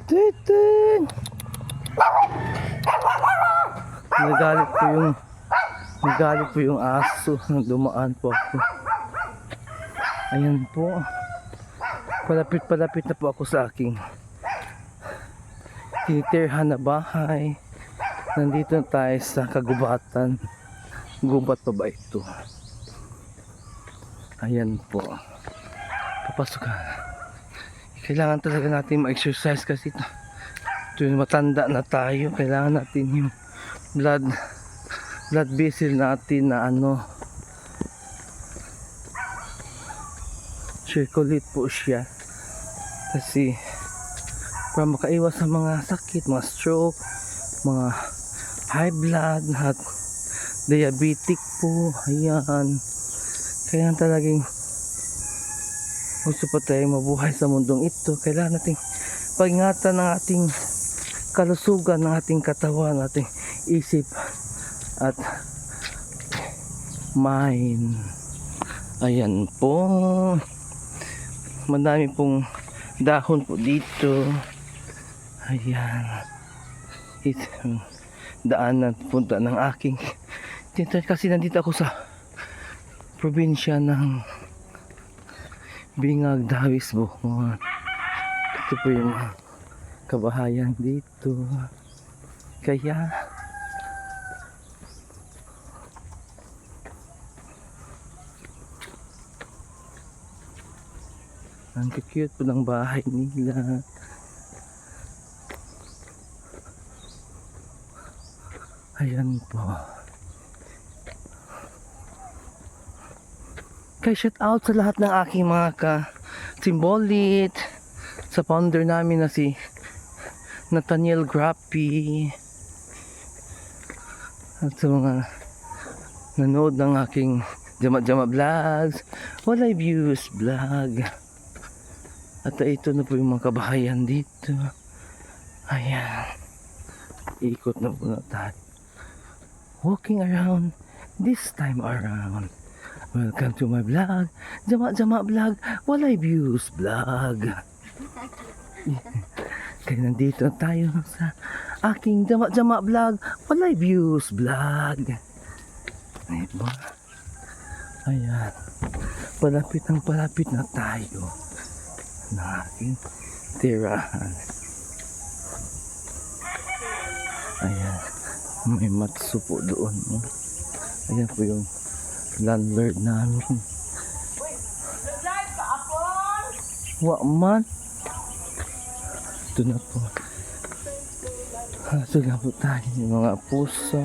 Titin! Nagalit po yung aso nang dumaan po ako. Ayan po. Palapit na po ako sa aking tinitirhan na bahay. Nandito na tayo sa kagubatan. Gubat pa ba ito? Ayan po. Papasok ka. Kailangan talaga natin ma-exercise kasi ito matanda na tayo. Kailangan natin yung blood vessel natin na circulate po siya. Kasi para makaiwas sa mga sakit, mga stroke, mga high blood, at diabetic po. Ayan. Kaya talagang gusto pa tayong mabuhay sa mundong ito. Kailangan nating pag-ingatan ng ating kalusugan, ng ating katawan, ating isip at mind. Ayan po. Madami pong dahon po dito. Ayan. Ito daanan punta ng aking dito, kasi nandito ako sa probinsya ng Bingag, Dawis, Bohol. Ito po yung kabahayan dito. Kaya ang cute po ng bahay nila. Ayan po. Kaya shout out sa lahat ng aking mga ka-simbolit, sa founder namin na si Nathaniel Grappy, at sa mga nanood ng aking Jama Vlogs, Walay Views Vlog. At ito na po yung mga kabahayan dito. Ayan. Ikot na po na tayo. Walking around this time around. Welcome to my vlog. Jama Vlog, Walay Views Vlog. Kaya nandito tayo sa aking Jama Vlog, Walay Views Vlog. Diba? Ayan. Palapit na tayo ng aking tirahan. Ayan. May matso po doon. Ayan po yung landlord namin. Wa man. Ito na po. Ito na po tayo. Yung mga pusa.